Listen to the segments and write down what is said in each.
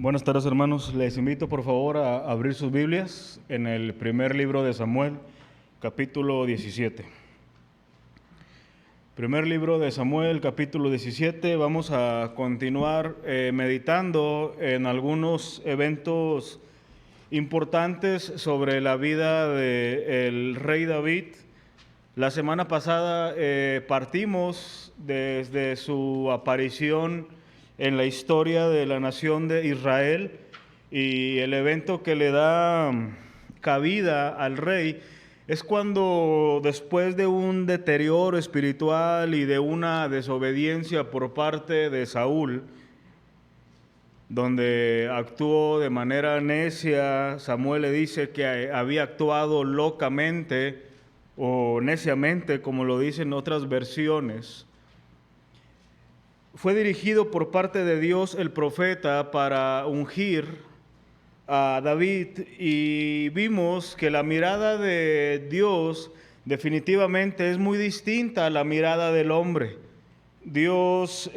Buenas tardes, hermanos. Les invito por favor a abrir sus Biblias en el primer libro de Samuel, capítulo 17. Primer libro de Samuel, capítulo 17. Vamos a continuar meditando en algunos eventos importantes sobre la vida del rey David. La semana pasada partimos desde su aparición en la historia de la nación de Israel y el evento que le da cabida al rey es cuando, después de un deterioro espiritual y de una desobediencia por parte de Saúl, donde actuó de manera necia, Samuel le dice que había actuado locamente o neciamente, como lo dicen otras versiones. Fue dirigido por parte de Dios el profeta para ungir a David y vimos que la mirada de Dios definitivamente es muy distinta a la mirada del hombre. Dios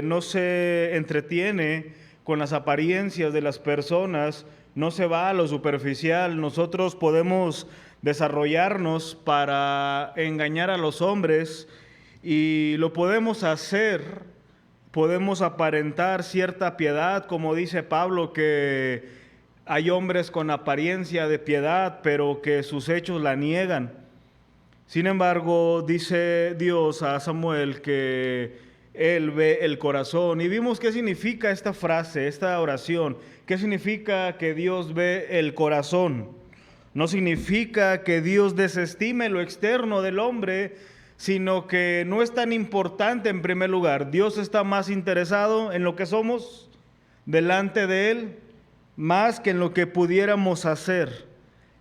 no se entretiene con las apariencias de las personas, no se va a lo superficial. Nosotros podemos desarrollarnos para engañar a los hombres y lo podemos hacer. Podemos aparentar cierta piedad, como dice Pablo, que hay hombres con apariencia de piedad, pero que sus hechos la niegan. Sin embargo, dice Dios a Samuel que Él ve el corazón. Y vimos qué significa esta frase, esta oración. ¿Qué significa que Dios ve el corazón? No significa que Dios desestime lo externo del hombre, sino que no es tan importante en primer lugar. Dios está más interesado en lo que somos delante de Él, más que en lo que pudiéramos hacer.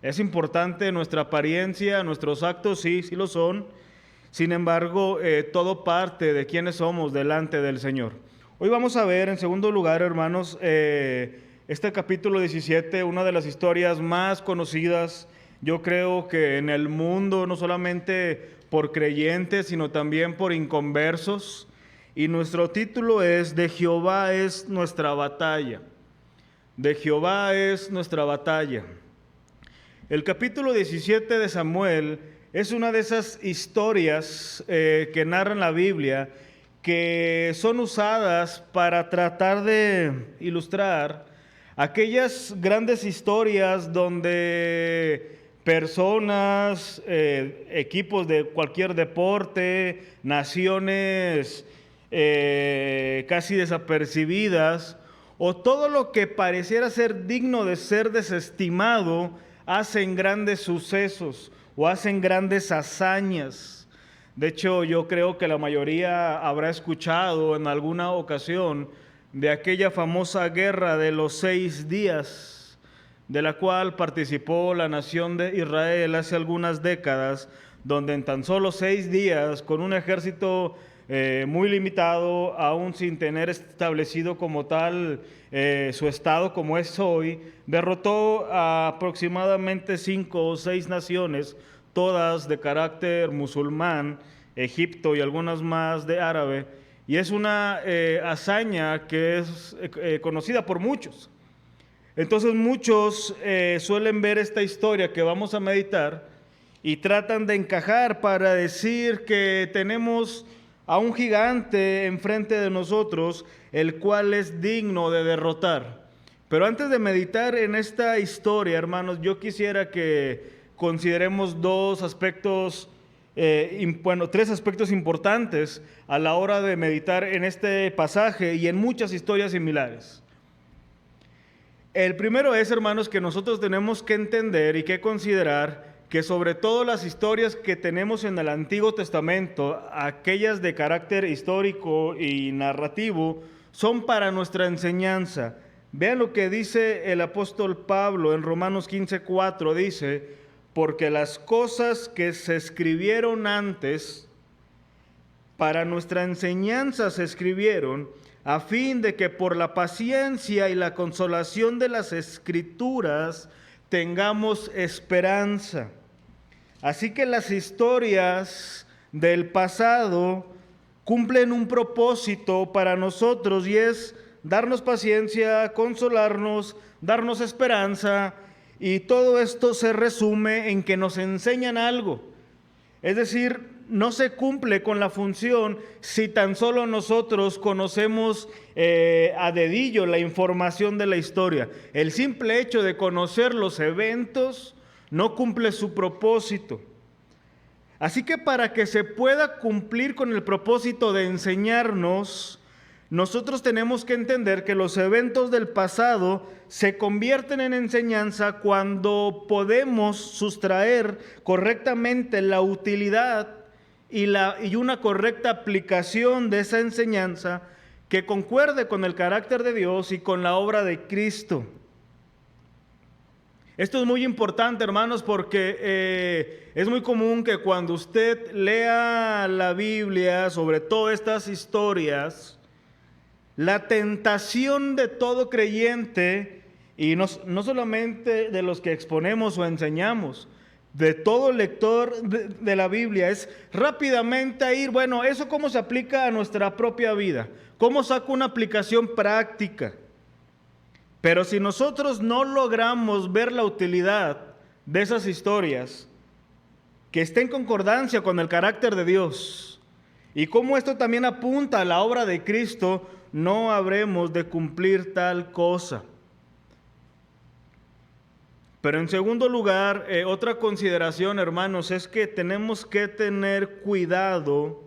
Es importante nuestra apariencia, nuestros actos, sí lo son. Sin embargo, todo parte de quiénes somos delante del Señor. Hoy vamos a ver, en segundo lugar, hermanos, este capítulo 17, una de las historias más conocidas, yo creo que en el mundo, no solamente por creyentes, sino también por inconversos. Y nuestro título es "De Jehová es nuestra batalla". De Jehová es nuestra batalla. El capítulo 17 de Samuel es una de esas historias que narran la Biblia, que son usadas para tratar de ilustrar aquellas grandes historias donde personas, equipos de cualquier deporte, naciones casi desapercibidas, o todo lo que pareciera ser digno de ser desestimado, hacen grandes sucesos o hacen grandes hazañas. De hecho, yo creo que la mayoría habrá escuchado en alguna ocasión de aquella famosa guerra de los 6 días, de la cual participó la nación de Israel hace algunas décadas, donde en tan solo 6 días, con un ejército muy limitado, aún sin tener establecido como tal su estado como es hoy, derrotó a aproximadamente 5 o 6 naciones, todas de carácter musulmán, Egipto y algunas más de árabe, y es una hazaña que es conocida por muchos. Entonces muchos suelen ver esta historia que vamos a meditar y tratan de encajar para decir que tenemos a un gigante enfrente de nosotros, el cual es digno de derrotar. Pero antes de meditar en esta historia, hermanos, yo quisiera que consideremos tres aspectos importantes a la hora de meditar en este pasaje y en muchas historias similares. El primero es, hermanos, que nosotros tenemos que entender y que considerar que sobre todo las historias que tenemos en el Antiguo Testamento, aquellas de carácter histórico y narrativo, son para nuestra enseñanza. Vean lo que dice el apóstol Pablo en Romanos 15:4, dice: porque las cosas que se escribieron antes, para nuestra enseñanza se escribieron, a fin de que por la paciencia y la consolación de las Escrituras tengamos esperanza. Así que las historias del pasado cumplen un propósito para nosotros, y es darnos paciencia, consolarnos, darnos esperanza, y todo esto se resume en que nos enseñan algo. Es decir, no se cumple con la función si tan solo nosotros conocemos a dedillo la información de la historia. El simple hecho de conocer los eventos no cumple su propósito. Así que para que se pueda cumplir con el propósito de enseñarnos, nosotros tenemos que entender que los eventos del pasado se convierten en enseñanza cuando podemos sustraer correctamente la utilidad y una correcta aplicación de esa enseñanza que concuerde con el carácter de Dios y con la obra de Cristo. Esto es muy importante, hermanos, porque es muy común que cuando usted lea la Biblia, sobre todo estas historias, la tentación de todo creyente, y no solamente de los que exponemos o enseñamos, de todo lector de la Biblia, es rápidamente ir, bueno, ¿eso cómo se aplica a nuestra propia vida? ¿Cómo saco una aplicación práctica? Pero si nosotros no logramos ver la utilidad de esas historias, que esté en concordancia con el carácter de Dios, y cómo esto también apunta a la obra de Cristo, no habremos de cumplir tal cosa. Pero en segundo lugar, otra consideración, hermanos, es que tenemos que tener cuidado,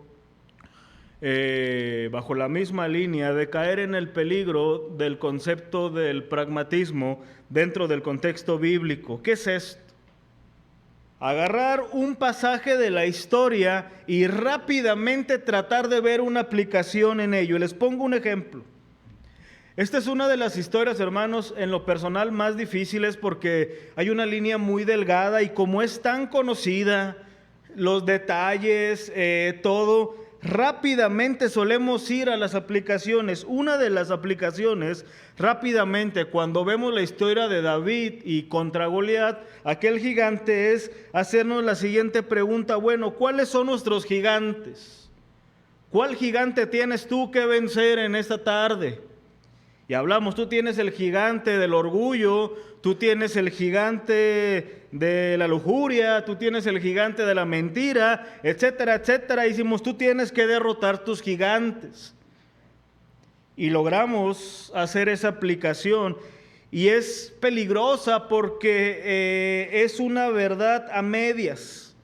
bajo la misma línea, de caer en el peligro del concepto del pragmatismo dentro del contexto bíblico. ¿Qué es esto? Agarrar un pasaje de la historia y rápidamente tratar de ver una aplicación en ello. Les pongo un ejemplo. Esta es una de las historias, hermanos, en lo personal más difíciles, porque hay una línea muy delgada, y como es tan conocida, los detalles, todo, rápidamente solemos ir a las aplicaciones. Una de las aplicaciones, rápidamente, cuando vemos la historia de David y contra Goliat, aquel gigante, es hacernos la siguiente pregunta: bueno, ¿cuáles son nuestros gigantes? ¿Cuál gigante tienes tú que vencer en esta tarde? Y hablamos, tú tienes el gigante del orgullo, tú tienes el gigante de la lujuria, tú tienes el gigante de la mentira, etcétera, etcétera. Y decimos, tú tienes que derrotar tus gigantes. Y logramos hacer esa aplicación. Y es peligrosa porque es una verdad a medias.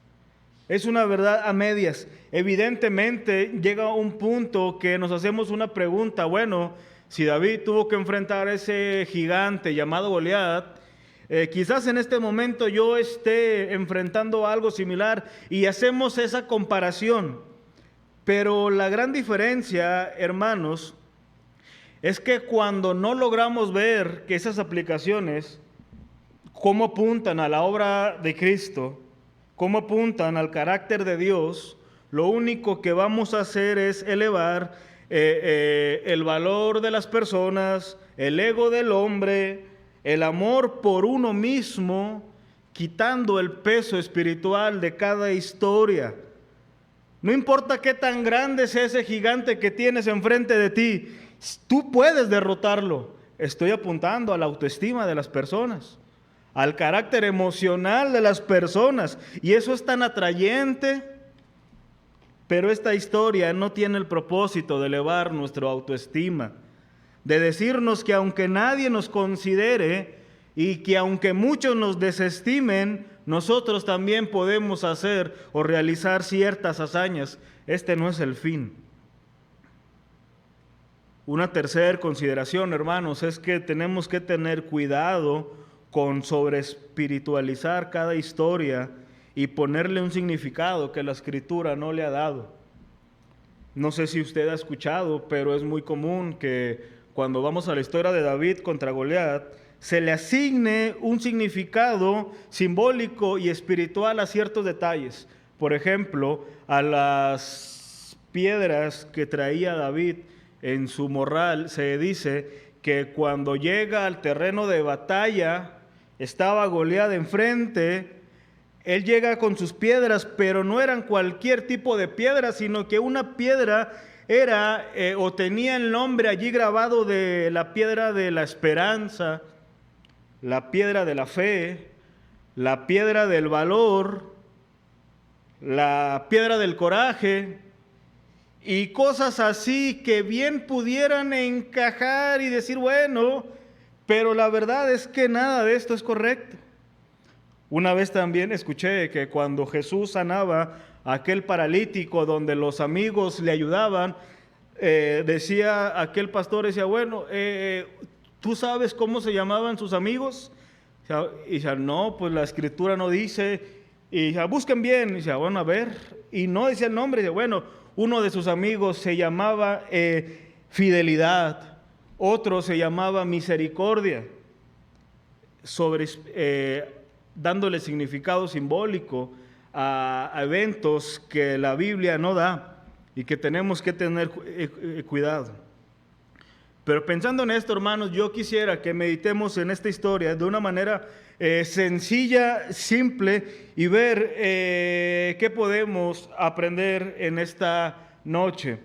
Es una verdad a medias. Evidentemente llega un punto que nos hacemos una pregunta: bueno, si David tuvo que enfrentar a ese gigante llamado Goliat, quizás en este momento yo esté enfrentando algo similar, y hacemos esa comparación. Pero la gran diferencia, hermanos, es que cuando no logramos ver que esas aplicaciones, cómo apuntan a la obra de Cristo, cómo apuntan al carácter de Dios, lo único que vamos a hacer es elevar el valor de las personas, el ego del hombre, el amor por uno mismo, quitando el peso espiritual de cada historia. No importa qué tan grande sea ese gigante que tienes enfrente de ti, tú puedes derrotarlo. Estoy apuntando a la autoestima de las personas, al carácter emocional de las personas, y eso es tan atrayente. Pero esta historia no tiene el propósito de elevar nuestra autoestima, de decirnos que aunque nadie nos considere y que aunque muchos nos desestimen, nosotros también podemos hacer o realizar ciertas hazañas. Este no es el fin. Una tercera consideración, hermanos, es que tenemos que tener cuidado con sobreespiritualizar cada historia y ponerle un significado que la Escritura no le ha dado. No sé si usted ha escuchado, pero es muy común que cuando vamos a la historia de David contra Goliat, se le asigne un significado simbólico y espiritual a ciertos detalles. Por ejemplo, a las piedras que traía David en su morral, se dice que cuando llega al terreno de batalla, estaba Goliat enfrente. Él llega con sus piedras, pero no eran cualquier tipo de piedra, sino que una piedra era o tenía el nombre allí grabado de la piedra de la esperanza, la piedra de la fe, la piedra del valor, la piedra del coraje y cosas así que bien pudieran encajar y decir, bueno, pero la verdad es que nada de esto es correcto. Una vez también escuché que cuando Jesús sanaba a aquel paralítico donde los amigos le ayudaban, decía aquel pastor, decía, bueno, ¿tú sabes cómo se llamaban sus amigos? Y decía, no, pues la escritura no dice. Y decía, busquen bien. Y decía, bueno, a ver. Y no decía el nombre. Y decía, bueno, uno de sus amigos se llamaba Fidelidad, otro se llamaba Misericordia, dándole significado simbólico a eventos que la Biblia no da y que tenemos que tener cuidado. Pero pensando en esto, hermanos, yo quisiera que meditemos en esta historia de una manera sencilla, simple, y ver qué podemos aprender en esta noche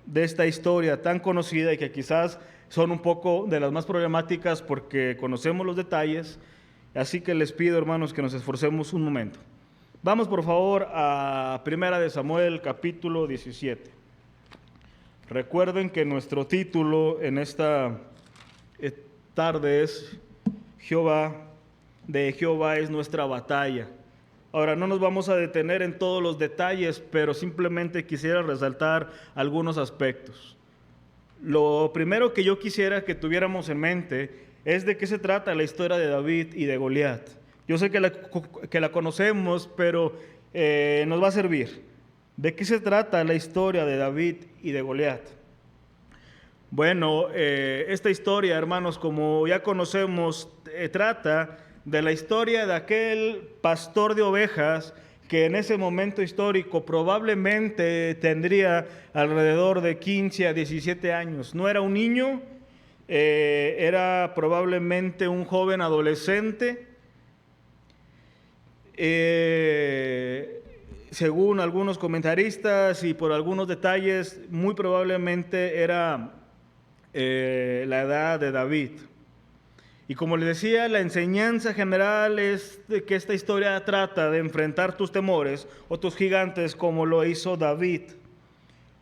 de esta historia tan conocida y que quizás son un poco de las más problemáticas porque conocemos los detalles. Así que les pido, hermanos, que nos esforcemos un momento. Vamos, por favor, a 1 Samuel, capítulo 17. Recuerden que nuestro título en esta tarde es de Jehová es nuestra batalla. Ahora, no nos vamos a detener en todos los detalles, pero simplemente quisiera resaltar algunos aspectos. Lo primero que yo quisiera que tuviéramos en mente es de qué se trata la historia de David y de Goliat. Yo sé que la conocemos, pero nos va a servir. ¿De qué se trata la historia de David y de Goliat? Bueno, esta historia, hermanos, como ya conocemos, trata de la historia de aquel pastor de ovejas que en ese momento histórico probablemente tendría alrededor de 15 a 17 años. No era un niño, era probablemente un joven adolescente. Según algunos comentaristas y por algunos detalles, muy probablemente era la edad de David. Y como les decía, la enseñanza general es de que esta historia trata de enfrentar tus temores o tus gigantes como lo hizo David.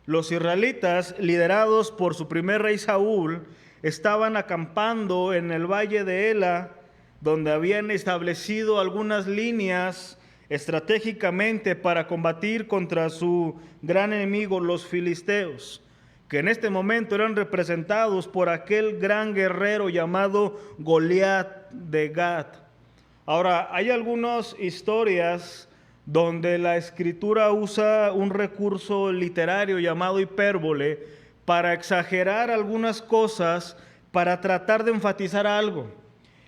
Los israelitas, liderados por su primer rey Saúl, estaban acampando en el valle de Ela, donde habían establecido algunas líneas estratégicamente para combatir contra su gran enemigo, los filisteos, que en este momento eran representados por aquel gran guerrero llamado Goliat de Gat. Ahora, hay algunas historias donde la escritura usa un recurso literario llamado hipérbole para exagerar algunas cosas, para tratar de enfatizar algo.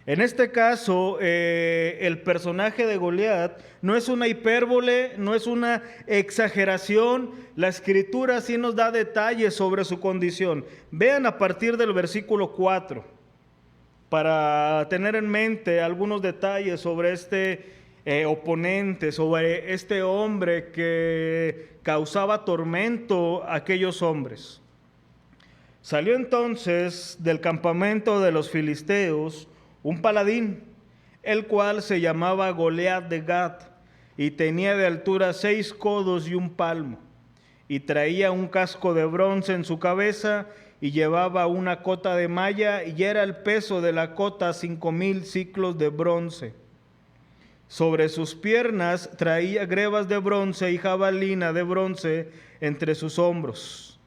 En este caso, el personaje de Goliat no es una hipérbole, no es una exageración. La escritura sí nos da detalles sobre su condición. Vean a partir del versículo 4, para tener en mente algunos detalles sobre este oponente, sobre este hombre que causaba tormento a aquellos hombres. Salió entonces del campamento de los filisteos un paladín, el cual se llamaba Goliat de Gat, y tenía de altura 6 codos y 1 palmo, y traía un casco de bronce en su cabeza, y llevaba una cota de malla, y era el peso de la cota 5,000 siclos de bronce. Sobre sus piernas traía grebas de bronce y jabalina de bronce entre sus hombros.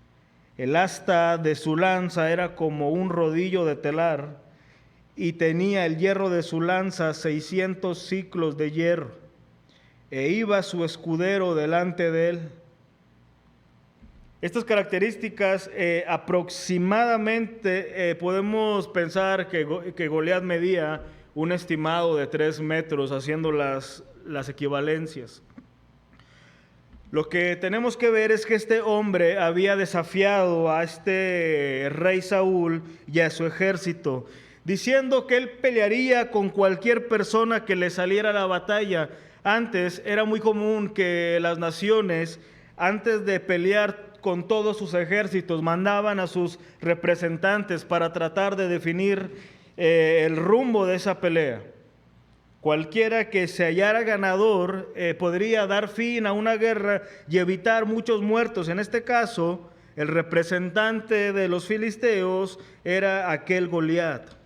El asta de su lanza era como un rodillo de telar, y tenía el hierro de su lanza 600 siclos de hierro, e iba su escudero delante de él. Estas características aproximadamente podemos pensar que Goliat medía un estimado de 3 metros, haciendo las equivalencias. Lo que tenemos que ver es que este hombre había desafiado a este rey Saúl y a su ejército, diciendo que él pelearía con cualquier persona que le saliera a la batalla. Antes era muy común que las naciones, antes de pelear con todos sus ejércitos, mandaban a sus representantes para tratar de definir el rumbo de esa pelea. Cualquiera que se hallara ganador podría dar fin a una guerra y evitar muchos muertos. En este caso, el representante de los filisteos era aquel Goliat.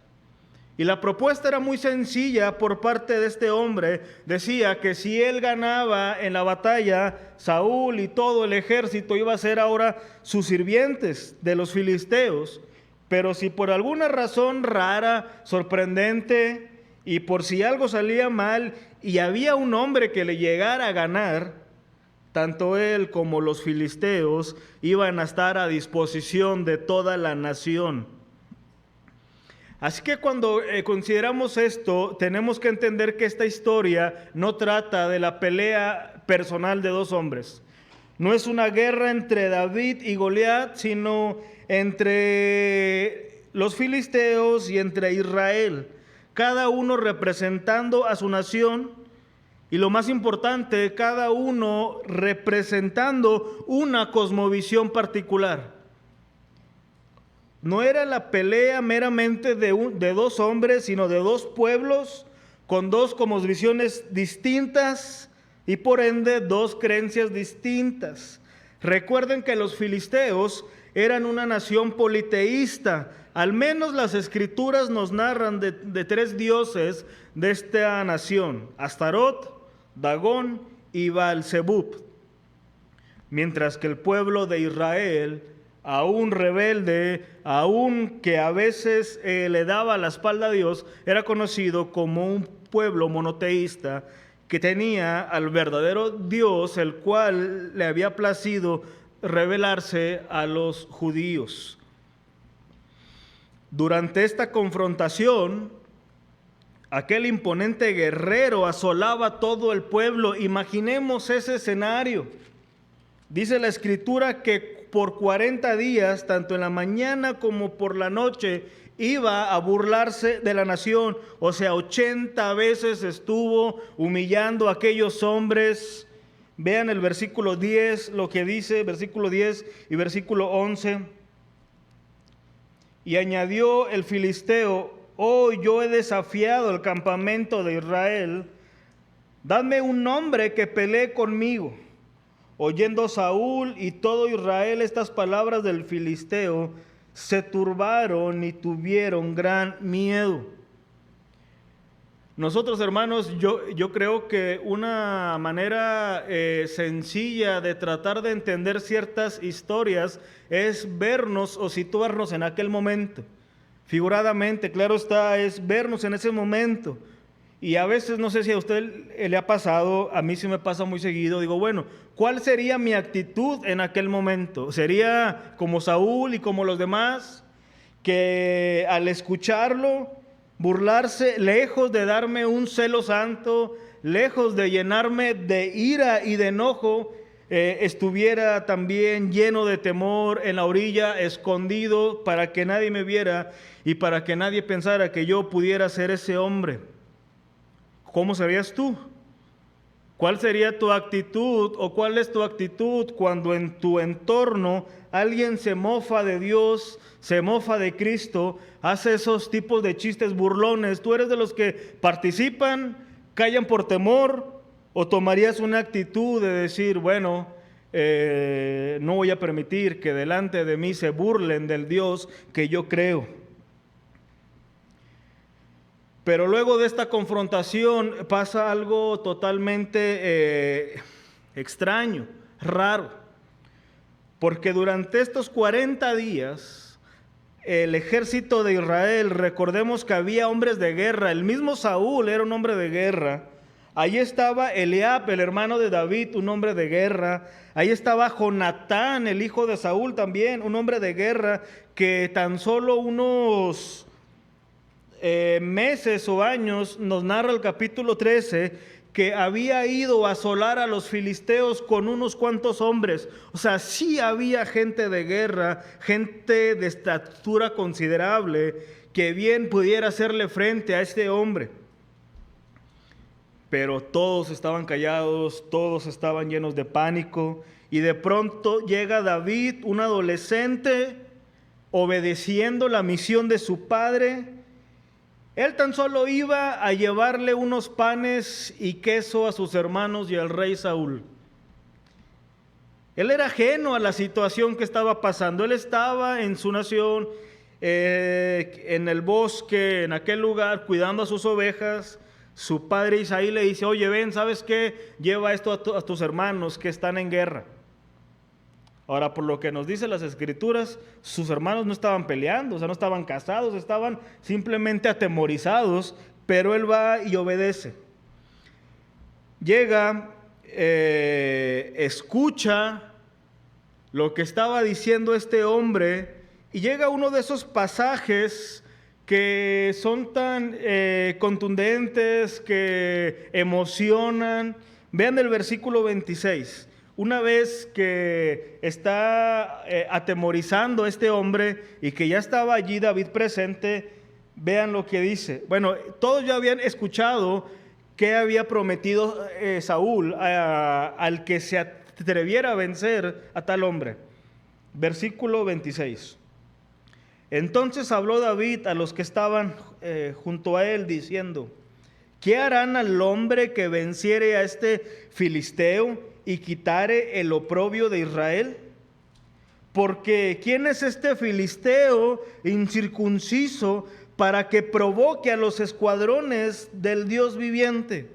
Y la propuesta era muy sencilla por parte de este hombre. Decía que si él ganaba en la batalla, Saúl y todo el ejército iba a ser ahora sus sirvientes de los filisteos. Pero si por alguna razón rara, sorprendente, y por si algo salía mal y había un hombre que le llegara a ganar, tanto él como los filisteos iban a estar a disposición de toda la nación. Así que cuando consideramos esto, tenemos que entender que esta historia no trata de la pelea personal de dos hombres. No es una guerra entre David y Goliat, sino entre los filisteos y entre Israel, cada uno representando a su nación y, lo más importante, cada uno representando una cosmovisión particular. No era la pelea meramente de dos hombres, sino de dos pueblos con dos cosmovisiones distintas y por ende dos creencias distintas. Recuerden que los filisteos eran una nación politeísta. Al menos las escrituras nos narran de tres dioses de esta nación: Astarot, Dagón y Baal-zebub. Mientras que el pueblo de Israel, aún rebelde, aún que a veces le daba la espalda a Dios, era conocido como un pueblo monoteísta que tenía al verdadero Dios, el cual le había placido revelarse a los judíos. Durante esta confrontación, aquel imponente guerrero asolaba todo el pueblo. Imaginemos ese escenario. Dice la Escritura que por 40 días, tanto en la mañana como por la noche, iba a burlarse de la nación. O sea, 80 veces estuvo humillando a aquellos hombres. Vean el versículo 10, lo que dice, versículo 10 y versículo 11. Y añadió el filisteo: hoy yo he desafiado el campamento de Israel, dadme un hombre que pelee conmigo. Oyendo Saúl y todo Israel estas palabras del filisteo, se turbaron y tuvieron gran miedo. Nosotros, hermanos, yo creo que una manera sencilla de tratar de entender ciertas historias es vernos o situarnos en aquel momento. Figuradamente, claro está, es vernos en ese momento. Y a veces, no sé si a usted le ha pasado, a mí sí me pasa muy seguido, digo, bueno, ¿cuál sería mi actitud en aquel momento? ¿Sería como Saúl y como los demás, que al escucharlo, burlarse, lejos de darme un celo santo, lejos de llenarme de ira y de enojo, estuviera también lleno de temor en la orilla, escondido para que nadie me viera y para que nadie pensara que yo pudiera ser ese hombre? ¿Cómo serías tú? ¿Cuál sería tu actitud o cuál es tu actitud cuando en tu entorno alguien se mofa de Dios, se mofa de Cristo, hace esos tipos de chistes burlones? ¿Tú eres de los que participan, callan por temor, o tomarías una actitud de decir, bueno, no voy a permitir que delante de mí se burlen del Dios que yo creo? Pero luego de esta confrontación pasa algo totalmente extraño, raro, porque durante estos 40 días el ejército de Israel, recordemos que había hombres de guerra, el mismo Saúl era un hombre de guerra, ahí estaba Eliab, el hermano de David, un hombre de guerra, ahí estaba Jonatán, el hijo de Saúl también, un hombre de guerra que tan solo unos meses o años, nos narra el capítulo 13, que había ido a asolar a los filisteos con unos cuantos hombres. O sea, sí había gente de guerra, gente de estatura considerable, que bien pudiera hacerle frente a este hombre. pero todos estaban callados, todos estaban llenos de pánico, y de pronto llega David, un adolescente, obedeciendo la misión de su padre. Él tan solo iba a llevarle unos panes y queso a sus hermanos y al rey Saúl. Él era ajeno a la situación que estaba pasando. Él estaba en su nación, en el bosque, en aquel lugar, cuidando a sus ovejas. Su padre Isaí le dice: oye, ven, ¿sabes qué? Lleva esto a tus hermanos que están en guerra. Ahora, por lo que nos dicen las escrituras, sus hermanos no estaban peleando, o sea, no estaban casados, estaban simplemente atemorizados, pero él va y obedece. Llega, escucha lo que estaba diciendo este hombre, y llega uno de esos pasajes que son tan contundentes, que emocionan. Vean el versículo 26. Una vez que está atemorizando a este hombre y que ya estaba allí David presente, vean lo que dice. Bueno, todos ya habían escuchado que había prometido Saúl al que se atreviera a vencer a tal hombre. Versículo 26. Entonces habló David a los que estaban junto a él, diciendo: ¿qué harán al hombre que venciere a este filisteo y quitare el oprobio de Israel? Porque ¿quién es este filisteo incircunciso para que provoque a los escuadrones del Dios viviente?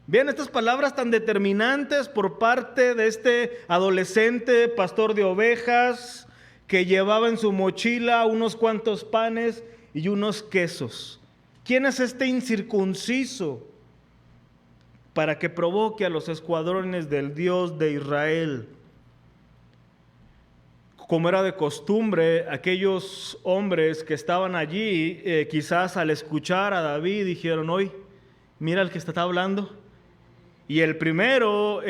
Vean estas palabras tan determinantes por parte de este adolescente pastor de ovejas que llevaba en su mochila unos cuantos panes y unos quesos. ¿Quién es este incircunciso para que provoque a los escuadrones del Dios de Israel? Como era de costumbre, aquellos hombres que estaban allí, quizás al escuchar a David, dijeron: hoy, mira el que está hablando. Y el primero,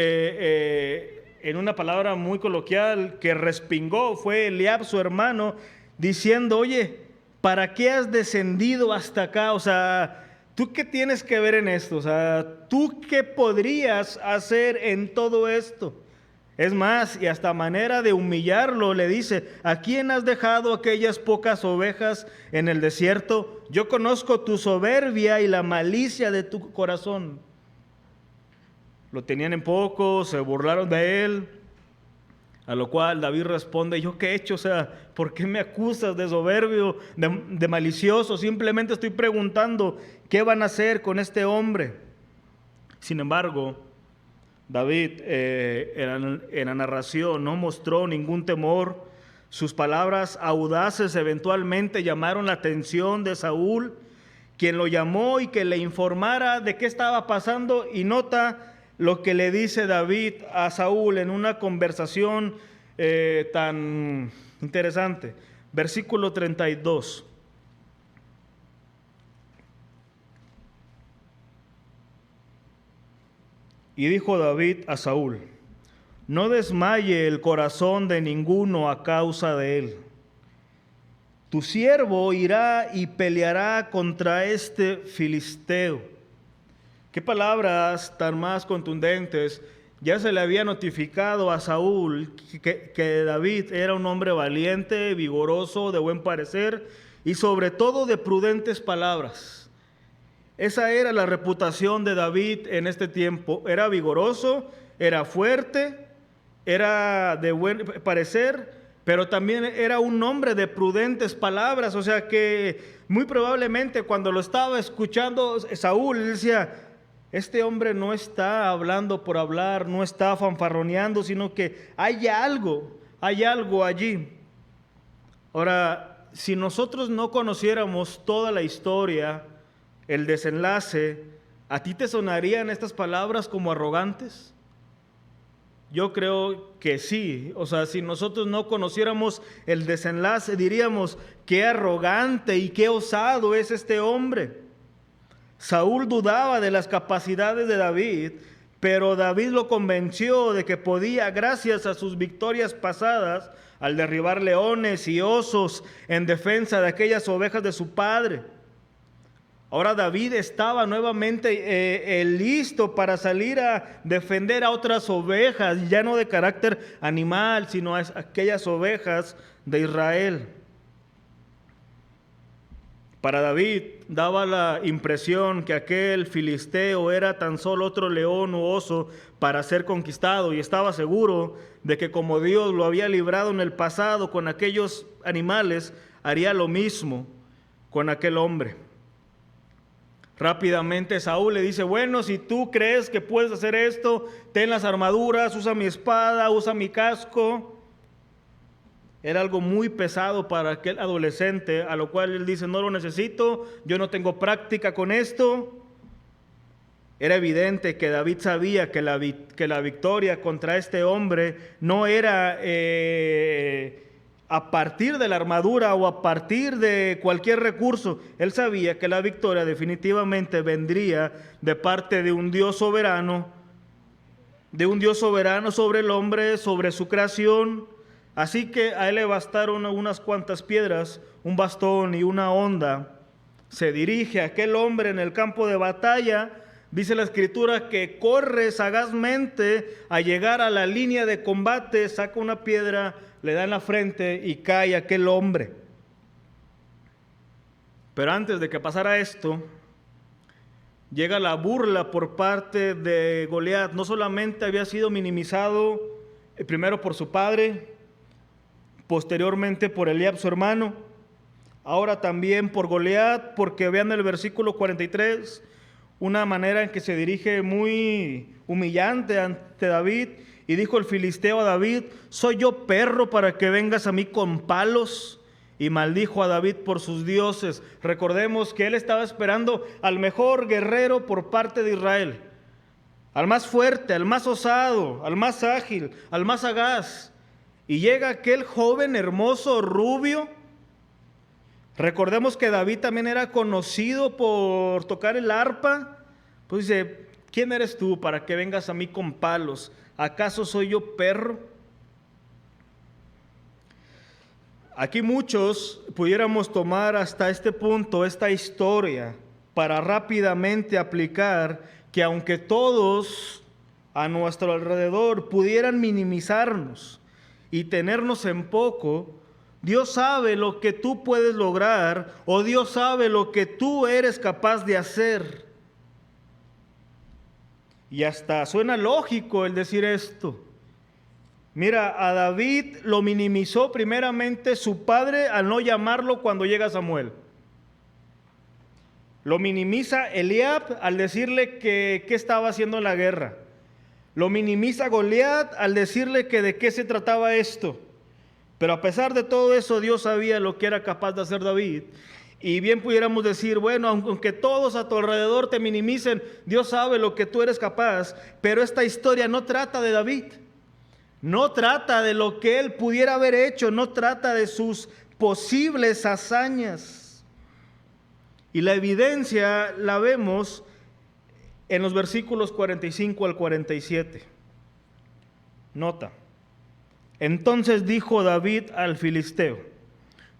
en una palabra muy coloquial, que respingó fue Eliab, su hermano, diciendo: oye, ¿para qué has descendido hasta acá? O sea, ¿tú qué tienes que ver en esto? O sea, ¿tú qué podrías hacer en todo esto? Es más, y hasta manera de humillarlo, le dice: ¿a quién has dejado aquellas pocas ovejas en el desierto? Yo conozco tu soberbia y la malicia de tu corazón. Lo tenían en poco, se burlaron de él, a lo cual David responde: ¿yo qué he hecho? O sea, ¿por qué me acusas de soberbio, de malicioso? Simplemente estoy preguntando qué van a hacer con este hombre. Sin embargo, David en la narración no mostró ningún temor. Sus palabras audaces eventualmente llamaron la atención de Saúl, quien lo llamó y que le informara de qué estaba pasando. Y nota lo que le dice David a Saúl en una conversación tan interesante. Versículo 32. Y dijo David a Saúl: no desmaye el corazón de ninguno a causa de él. Tu siervo irá y peleará contra este filisteo. Qué palabras tan más contundentes. Ya se le había notificado a Saúl que David era un hombre valiente, vigoroso, de buen parecer y sobre todo de prudentes palabras. Esa era la reputación de David en este tiempo. Era vigoroso, era fuerte, era de buen parecer, pero también era un hombre de prudentes palabras. O sea que muy probablemente cuando lo estaba escuchando Saúl, él decía: este hombre no está hablando por hablar, no está fanfarroneando, sino que hay algo allí. Ahora, si nosotros no conociéramos toda la historia, el desenlace, ¿a ti te sonarían estas palabras como arrogantes? Yo creo que sí. O sea, si nosotros no conociéramos el desenlace, diríamos: qué arrogante y qué osado es este hombre. Saúl dudaba de las capacidades de David, pero David lo convenció de que podía, gracias a sus victorias pasadas, al derribar leones y osos en defensa de aquellas ovejas de su padre. Ahora David estaba nuevamente listo para salir a defender a otras ovejas, ya no de carácter animal, sino a aquellas ovejas de Israel. Para David daba la impresión que aquel filisteo era tan solo otro león u oso para ser conquistado, y estaba seguro de que como Dios lo había librado en el pasado con aquellos animales, haría lo mismo con aquel hombre. Rápidamente Saúl le dice: bueno, si tú crees que puedes hacer esto, ten las armaduras, usa mi espada, usa mi casco. Era algo muy pesado para aquel adolescente, a lo cual él dice: no lo necesito, yo no tengo práctica con esto. Era evidente que David sabía que la victoria contra este hombre no era a partir de la armadura o a partir de cualquier recurso. Él sabía que la victoria definitivamente vendría de parte de un Dios soberano sobre el hombre, sobre su creación. Así que a él le bastaron unas cuantas piedras, un bastón y una honda. Se dirige a aquel hombre en el campo de batalla. Dice la Escritura que corre sagazmente a llegar a la línea de combate, saca una piedra, le da en la frente y cae aquel hombre. Pero antes de que pasara esto, llega la burla por parte de Goliat. No solamente había sido minimizado primero por su padre, posteriormente por Eliab su hermano, ahora también por Goliat, porque vean el versículo 43, una manera en que se dirige muy humillante ante David. Y dijo el filisteo a David: ¿soy yo perro para que vengas a mí con palos? Y maldijo a David por sus dioses. Recordemos que él estaba esperando al mejor guerrero por parte de Israel, al más fuerte, al más osado, al más ágil, al más sagaz. Y llega aquel joven hermoso, rubio. Recordemos que David también era conocido por tocar el arpa. Pues dice: ¿quién eres tú para que vengas a mí con palos? ¿Acaso soy yo perro? Aquí muchos pudiéramos tomar hasta este punto esta historia para rápidamente aplicar que aunque todos a nuestro alrededor pudieran minimizarnos y tenernos en poco, Dios sabe lo que tú puedes lograr, o Dios sabe lo que tú eres capaz de hacer. Y hasta suena lógico el decir esto. Mira, a David lo minimizó primeramente su padre al no llamarlo cuando llega Samuel. Lo minimiza Eliab al decirle que qué estaba haciendo en la guerra. Lo minimiza Goliat al decirle que de qué se trataba esto. Pero a pesar de todo eso, Dios sabía lo que era capaz de hacer David. Y bien pudiéramos decir: bueno, aunque todos a tu alrededor te minimicen, Dios sabe lo que tú eres capaz. Pero esta historia no trata de David. No trata de lo que él pudiera haber hecho. No trata de sus posibles hazañas. Y la evidencia la vemos en los versículos 45 al 47. Nota: entonces dijo David al filisteo: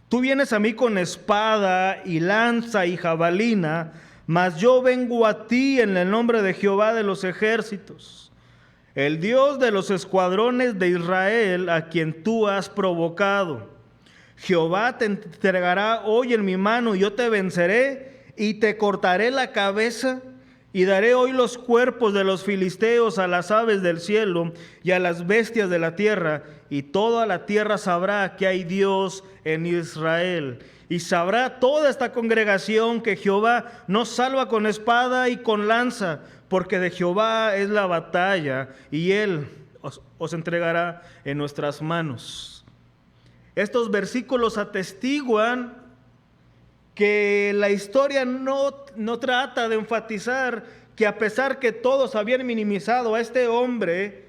tú vienes a mí con espada y lanza y jabalina, mas yo vengo a ti en el nombre de Jehová de los ejércitos, el Dios de los escuadrones de Israel, a quien tú has provocado. Jehová te entregará hoy en mi mano, y yo te venceré y te cortaré la cabeza. Y daré hoy los cuerpos de los filisteos a las aves del cielo y a las bestias de la tierra, y toda la tierra sabrá que hay Dios en Israel. Y sabrá toda esta congregación que Jehová nos salva con espada y con lanza, porque de Jehová es la batalla, y Él os entregará en nuestras manos. Estos versículos atestiguan que la historia no trata de enfatizar que a pesar que todos habían minimizado a este hombre,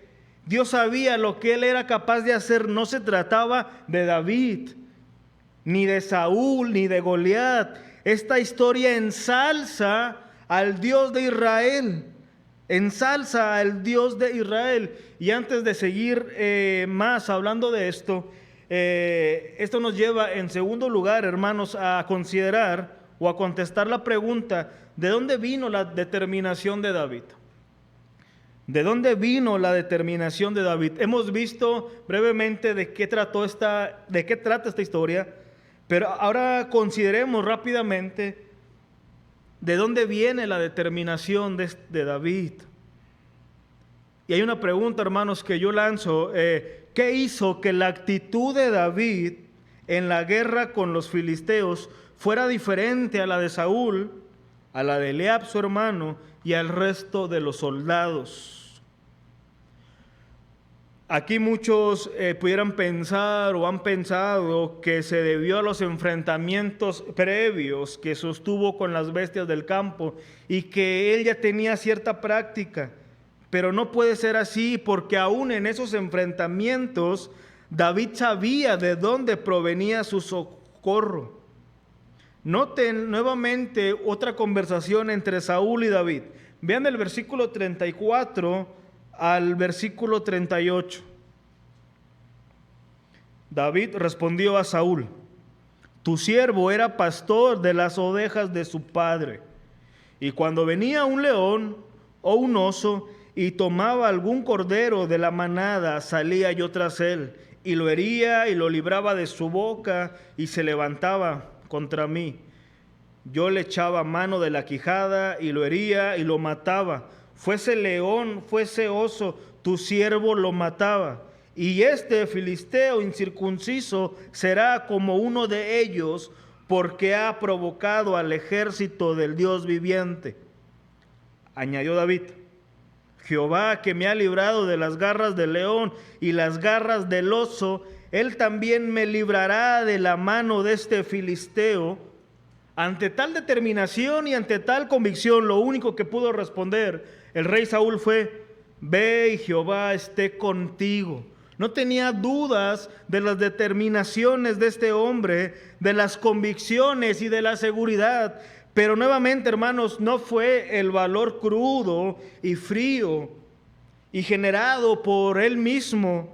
Dios sabía lo que él era capaz de hacer. No se trataba de David, ni de Saúl, ni de Goliat. Esta historia ensalza al Dios de Israel. Ensalza al Dios de Israel. Y antes de seguir más hablando de esto, esto nos lleva en segundo lugar, hermanos, a considerar o a contestar la pregunta, ¿de dónde vino la determinación de David? ¿De dónde vino la determinación de David? Hemos visto brevemente de qué trata esta historia, pero ahora consideremos rápidamente de dónde viene la determinación de David. Y hay una pregunta, hermanos, que yo lanzo. ¿Qué hizo que la actitud de David en la guerra con los filisteos fuera diferente a la de Saúl, a la de Eliab, su hermano, y al resto de los soldados? Aquí muchos pudieran pensar o han pensado que se debió a los enfrentamientos previos que sostuvo con las bestias del campo y que él ya tenía cierta práctica. Pero no puede ser así, porque aún en esos enfrentamientos David sabía de dónde provenía su socorro. Noten nuevamente otra conversación entre Saúl y David. Vean el versículo 34 al versículo 38. David respondió a Saúl: tu siervo era pastor de las ovejas de su padre, y cuando venía un león o un oso y tomaba algún cordero de la manada, salía yo tras él, y lo hería y lo libraba de su boca, y se levantaba contra mí. Yo le echaba mano de la quijada, y lo hería y lo mataba. Fuese león, fuese oso, tu siervo lo mataba. Y este filisteo incircunciso será como uno de ellos, porque ha provocado al ejército del Dios viviente. Añadió David: Jehová, que me ha librado de las garras del león y las garras del oso, él también me librará de la mano de este filisteo. Ante tal determinación y ante tal convicción, lo único que pudo responder el rey Saúl fue: ve y Jehová esté contigo. No tenía dudas de las determinaciones de este hombre, de las convicciones y de la seguridad. Pero nuevamente, hermanos, no fue el valor crudo y frío y generado por él mismo,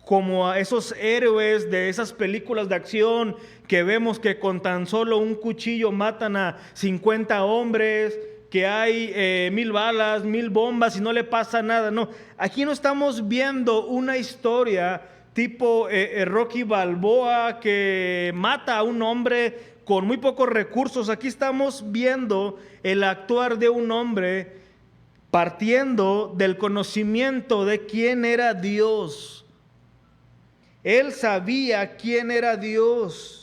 como a esos héroes de esas películas de acción que vemos que con tan solo un cuchillo matan a 50 hombres, que hay 1000 balas, 1000 bombas y no le pasa nada. No, aquí no estamos viendo una historia tipo Rocky Balboa que mata a un hombre con muy pocos recursos. Aquí estamos viendo el actuar de un hombre partiendo del conocimiento de quién era Dios. Él sabía quién era Dios.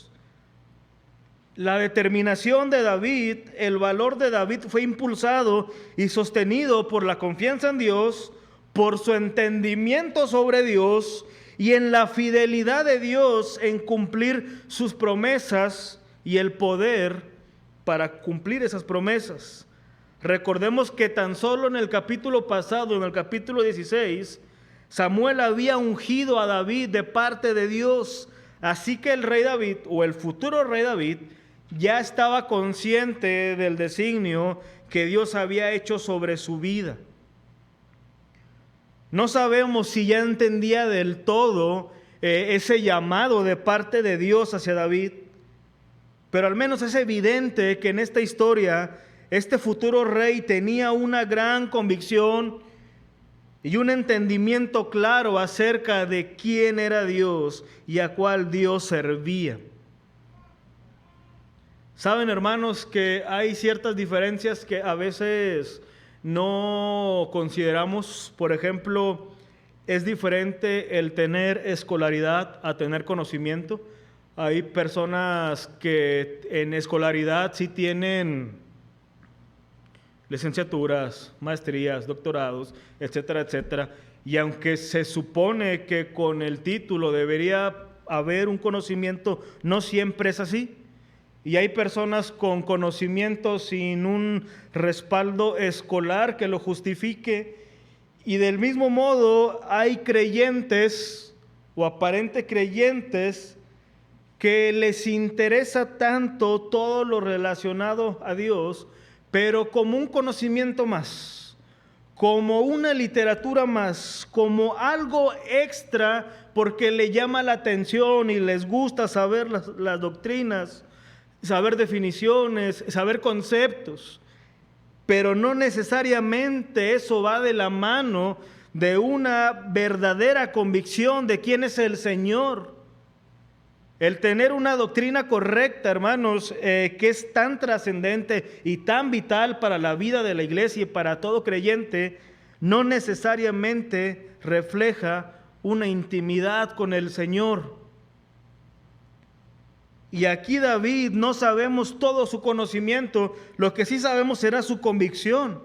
La determinación de David, el valor de David fue impulsado y sostenido por la confianza en Dios, por su entendimiento sobre Dios y en la fidelidad de Dios en cumplir sus promesas y el poder para cumplir esas promesas. Recordemos que tan solo en el capítulo pasado, en el capítulo 16, Samuel había ungido a David de parte de Dios. Así que el rey David, o el futuro rey David, ya estaba consciente del designio que Dios había hecho sobre su vida. No sabemos si ya entendía del todo ese llamado de parte de Dios hacia David, pero al menos es evidente que en esta historia este futuro rey tenía una gran convicción y un entendimiento claro acerca de quién era Dios y a cuál Dios servía. Saben, hermanos, que hay ciertas diferencias que a veces no consideramos. Por ejemplo, es diferente el tener escolaridad a tener conocimiento. Hay personas que en escolaridad sí tienen licenciaturas, maestrías, doctorados, etcétera, etcétera. Y aunque se supone que con el título debería haber un conocimiento, no siempre es así. Y hay personas con conocimiento sin un respaldo escolar que lo justifique. Y del mismo modo hay creyentes o aparente creyentes que les interesa tanto todo lo relacionado a Dios, pero como un conocimiento más, como una literatura más, como algo extra porque le llama la atención y les gusta saber las doctrinas. saber definiciones, saber conceptos, pero no necesariamente eso va de la mano de una verdadera convicción de quién es el Señor. El tener una doctrina correcta, hermanos, que es tan trascendente y tan vital para la vida de la iglesia y para todo creyente, no necesariamente refleja una intimidad con el Señor. Y aquí David no sabemos todo su conocimiento, lo que sí sabemos era su convicción.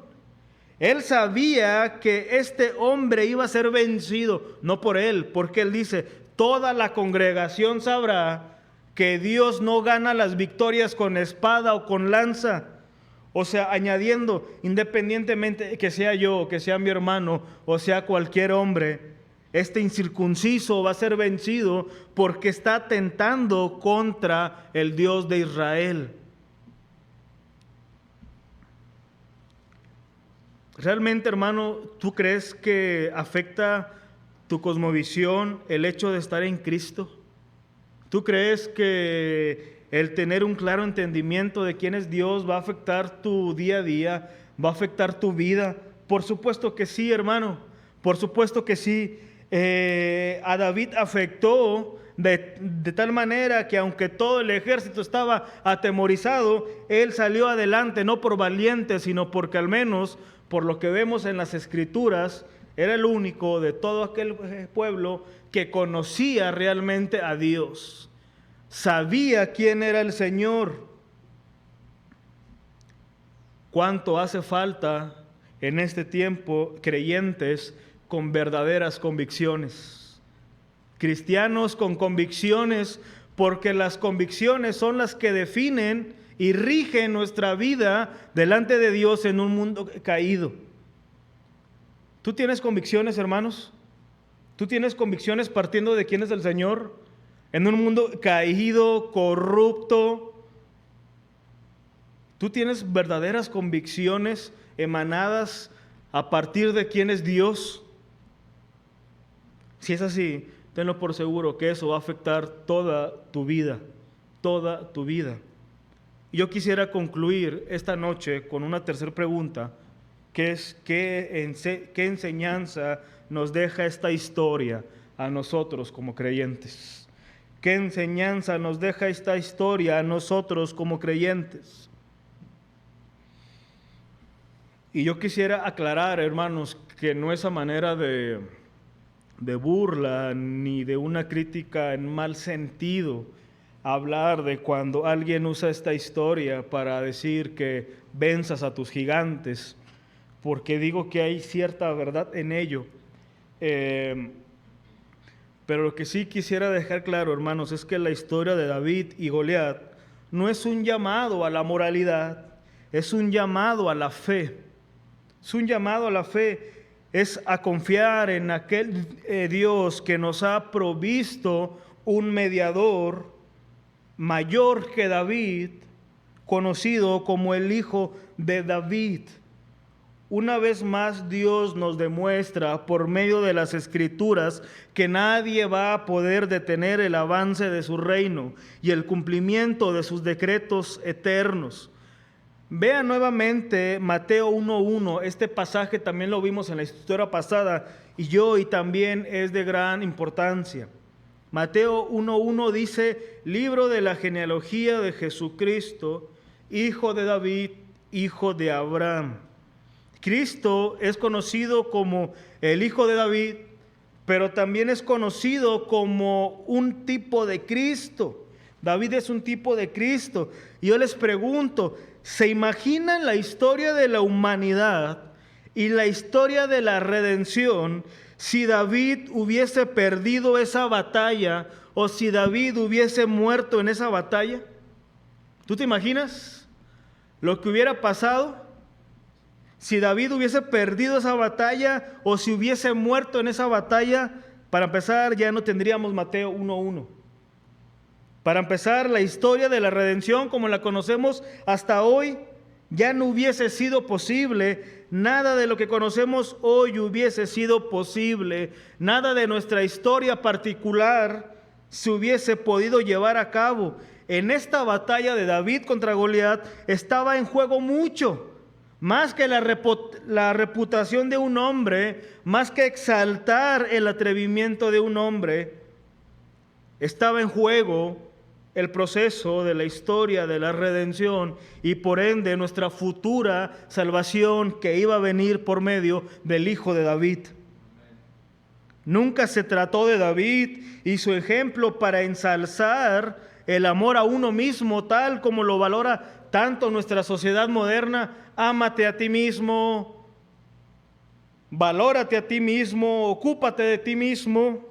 Él sabía que este hombre iba a ser vencido, no por él, porque él dice, toda la congregación sabrá que Dios no gana las victorias con espada o con lanza. O sea, añadiendo, independientemente que sea yo, que sea mi hermano, o sea cualquier hombre, este incircunciso va a ser vencido porque está atentando contra el Dios de Israel. ¿Realmente, hermano, tú crees que afecta tu cosmovisión el hecho de estar en Cristo? ¿Tú crees que el tener un claro entendimiento de quién es Dios va a afectar tu día a día, va a afectar tu vida? Por supuesto que sí, hermano, por supuesto que sí. A David afectó de tal manera que aunque todo el ejército estaba atemorizado, él salió adelante, no por valiente, sino porque al menos, por lo que vemos en las Escrituras, era el único de todo aquel pueblo que conocía realmente a Dios. Sabía quién era el Señor. ¿Cuánto hace falta en este tiempo creyentes con verdaderas convicciones? Cristianos con convicciones, porque las convicciones son las que definen y rigen nuestra vida delante de Dios en un mundo caído. ¿Tú tienes convicciones, hermanos? ¿Tú tienes convicciones partiendo de quién es el Señor? En un mundo caído, corrupto. ¿Tú tienes verdaderas convicciones emanadas a partir de quién es Dios? Si es así, tenlo por seguro que eso va a afectar toda tu vida, toda tu vida. Yo quisiera concluir esta noche con una tercera pregunta, que es ¿qué enseñanza nos deja esta historia a nosotros como creyentes? ¿Qué enseñanza nos deja esta historia a nosotros como creyentes? Y yo quisiera aclarar, hermanos, que no es a manera de burla ni de una crítica en mal sentido hablar de cuando alguien usa esta historia para decir que venzas a tus gigantes, porque digo que hay cierta verdad en ello. Pero lo que sí quisiera dejar claro, hermanos, es que la historia de David y Goliat no es un llamado a la moralidad, es un llamado a la fe. Es un llamado a la fe. Es a confiar en aquel Dios que nos ha provisto un mediador mayor que David, conocido como el Hijo de David. Una vez más Dios nos demuestra por medio de las Escrituras que nadie va a poder detener el avance de su reino y el cumplimiento de sus decretos eternos. Vean nuevamente Mateo 1:1, este pasaje también lo vimos en la historia pasada y también es de gran importancia. Mateo 1:1 dice, libro de la genealogía de Jesucristo, hijo de David, hijo de Abraham. Cristo es conocido como el hijo de David, pero también es conocido como un tipo de Cristo. David es un tipo de Cristo. Y yo les pregunto, ¿se imaginan la historia de la humanidad y la historia de la redención si David hubiese perdido esa batalla o si David hubiese muerto en esa batalla? ¿Tú te imaginas lo que hubiera pasado si David hubiese perdido esa batalla o si hubiese muerto en esa batalla? Para empezar, ya no tendríamos Mateo 1:1. Para empezar, la historia de la redención como la conocemos hasta hoy ya no hubiese sido posible. Nada de lo que conocemos hoy hubiese sido posible. Nada de nuestra historia particular se hubiese podido llevar a cabo. en esta batalla de David contra Goliat estaba en juego mucho, más que la reputación de un hombre, más que exaltar el atrevimiento de un hombre. Estaba en juego el proceso de la historia de la redención y por ende nuestra futura salvación que iba a venir por medio del Hijo de David. Nunca se trató de David y su ejemplo para ensalzar el amor a uno mismo, tal como lo valora tanto nuestra sociedad moderna. Ámate a ti mismo, valórate a ti mismo, ocúpate de ti mismo.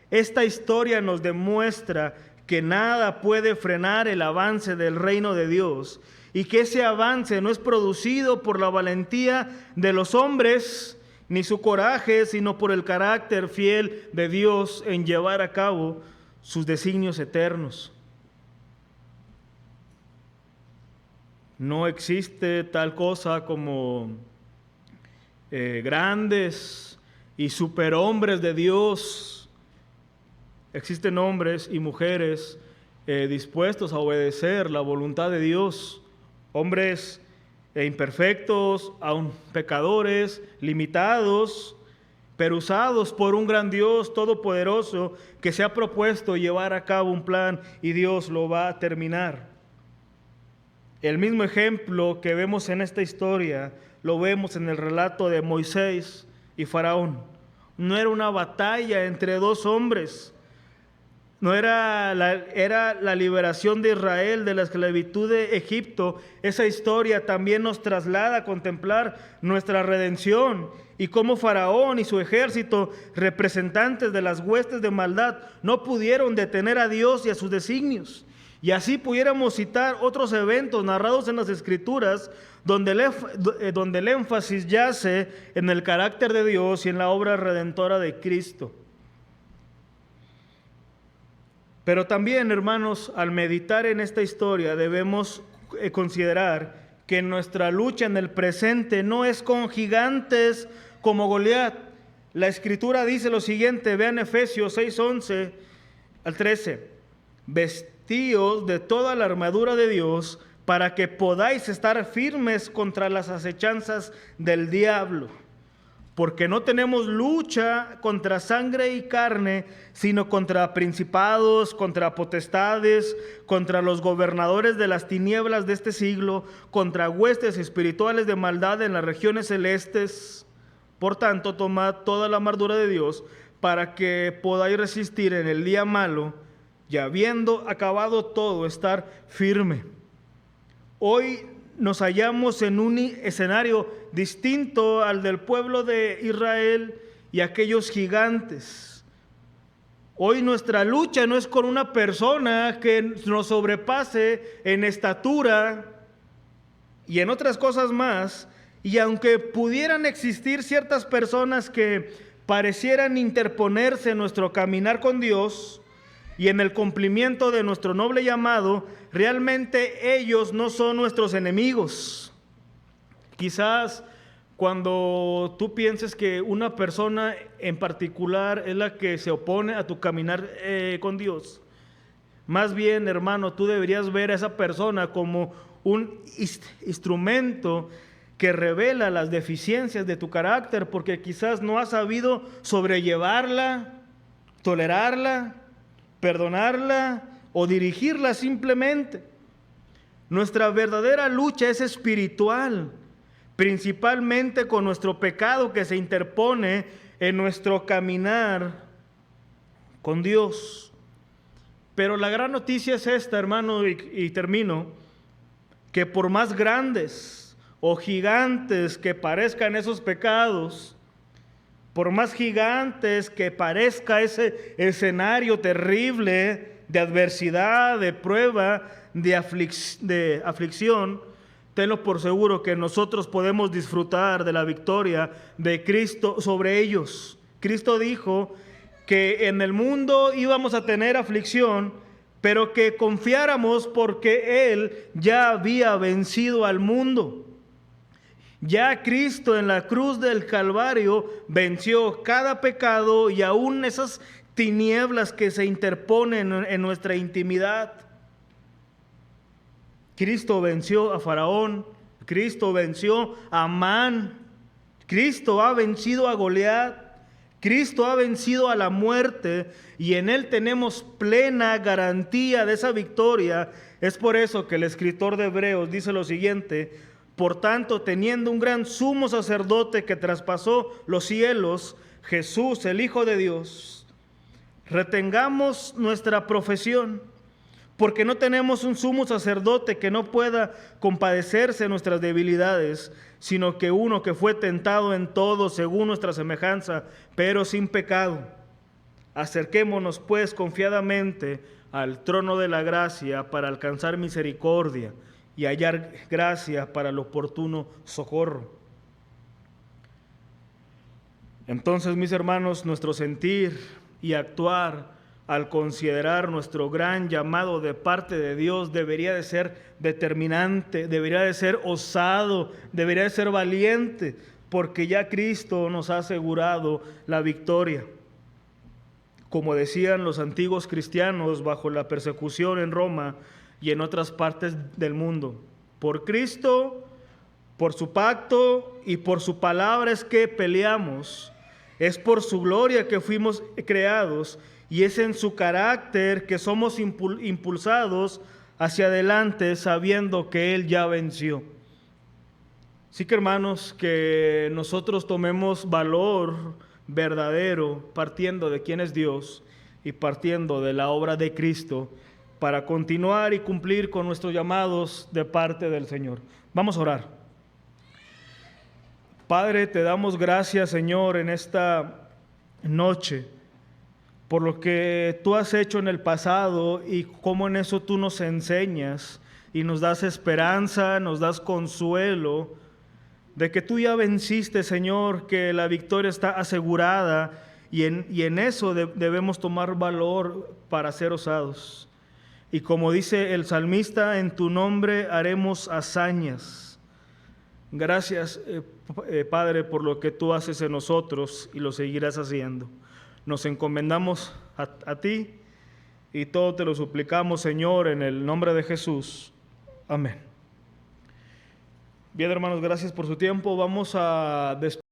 Esta historia nos demuestra que nada puede frenar el avance del reino de Dios y que ese avance no es producido por la valentía de los hombres ni su coraje, sino por el carácter fiel de Dios en llevar a cabo sus designios eternos. No existe tal cosa como grandes y superhombres de Dios. Existen hombres y mujeres dispuestos a obedecer la voluntad de Dios, hombres imperfectos, aún pecadores, limitados, pero usados por un gran Dios todopoderoso que se ha propuesto llevar a cabo un plan y Dios lo va a terminar. El mismo ejemplo que vemos en esta historia lo vemos en el relato de Moisés y Faraón. No era una batalla entre dos hombres. No era la liberación de Israel de la esclavitud de Egipto. Esa historia también nos traslada a contemplar nuestra redención y cómo Faraón y su ejército, representantes de las huestes de maldad, no pudieron detener a Dios y a sus designios. Y así pudiéramos citar otros eventos narrados en las Escrituras donde el énfasis yace en el carácter de Dios y en la obra redentora de Cristo. Pero también, hermanos, al meditar en esta historia debemos considerar que nuestra lucha en el presente no es con gigantes como Goliat. La Escritura dice lo siguiente, vean Efesios 6:11 al 13. Vestíos de toda la armadura de Dios para que podáis estar firmes contra las acechanzas del diablo. Porque no tenemos lucha contra sangre y carne, sino contra principados, contra potestades, contra los gobernadores de las tinieblas de este siglo, contra huestes espirituales de maldad en las regiones celestes. Por tanto, tomad toda la armadura de Dios para que podáis resistir en el día malo y habiendo acabado todo, estar firme. Hoy nos hallamos en un escenario distinto al del pueblo de Israel y aquellos gigantes. Hoy nuestra lucha no es con una persona que nos sobrepase en estatura y en otras cosas más, y aunque pudieran existir ciertas personas que parecieran interponerse en nuestro caminar con Dios y en el cumplimiento de nuestro noble llamado, realmente ellos no son nuestros enemigos. Quizás cuando tú pienses que una persona en particular es la que se opone a tu caminar con Dios, más bien, hermano, tú deberías ver a esa persona como un instrumento que revela las deficiencias de tu carácter, porque quizás no has sabido sobrellevarla, tolerarla, perdonarla o dirigirla simplemente. Nuestra verdadera lucha es espiritual, principalmente con nuestro pecado que se interpone en nuestro caminar con Dios. Pero la gran noticia es esta, hermano, y termino, que por más grandes o gigantes que parezcan esos pecados, por más gigantes que parezca ese escenario terrible de adversidad, de prueba, de aflicción, tenlo por seguro que nosotros podemos disfrutar de la victoria de Cristo sobre ellos. Cristo dijo que en el mundo íbamos a tener aflicción, pero que confiáramos porque Él ya había vencido al mundo. Ya Cristo en la cruz del Calvario venció cada pecado y aún esas tinieblas que se interponen en nuestra intimidad. Cristo venció a Faraón, Cristo venció a Amán, Cristo ha vencido a Goliat, Cristo ha vencido a la muerte y en Él tenemos plena garantía de esa victoria. Es por eso que el escritor de Hebreos dice lo siguiente: por tanto, teniendo un gran sumo sacerdote que traspasó los cielos, Jesús, el Hijo de Dios, retengamos nuestra profesión, porque no tenemos un sumo sacerdote que no pueda compadecerse de nuestras debilidades, sino que uno que fue tentado en todo según nuestra semejanza, pero sin pecado. Acerquémonos pues confiadamente al trono de la gracia para alcanzar misericordia y hallar gracia para el oportuno socorro. Entonces, mis hermanos, nuestro sentir y actuar al considerar nuestro gran llamado de parte de Dios debería de ser determinante, debería de ser osado, debería de ser valiente, porque ya Cristo nos ha asegurado la victoria. Como decían los antiguos cristianos bajo la persecución en Roma y en otras partes del mundo, por Cristo, por su pacto y por su palabra es que peleamos, es por su gloria que fuimos creados y es en su carácter que somos impulsados hacia adelante sabiendo que Él ya venció. Así que, hermanos, que nosotros tomemos valor verdadero partiendo de quién es Dios y partiendo de la obra de Cristo para continuar y cumplir con nuestros llamados de parte del Señor. Vamos a orar. Padre, te damos gracias, Señor, en esta noche por lo que tú has hecho en el pasado y cómo en eso tú nos enseñas y nos das esperanza, nos das consuelo de que tú ya venciste, Señor, que la victoria está asegurada y en eso debemos tomar valor para ser osados. Y como dice el salmista, en tu nombre haremos hazañas. Gracias, Padre, por lo que tú haces en nosotros y lo seguirás haciendo. Nos encomendamos a ti y todo te lo suplicamos, Señor, en el nombre de Jesús. Amén. Bien, hermanos, gracias por su tiempo. Vamos a despedir.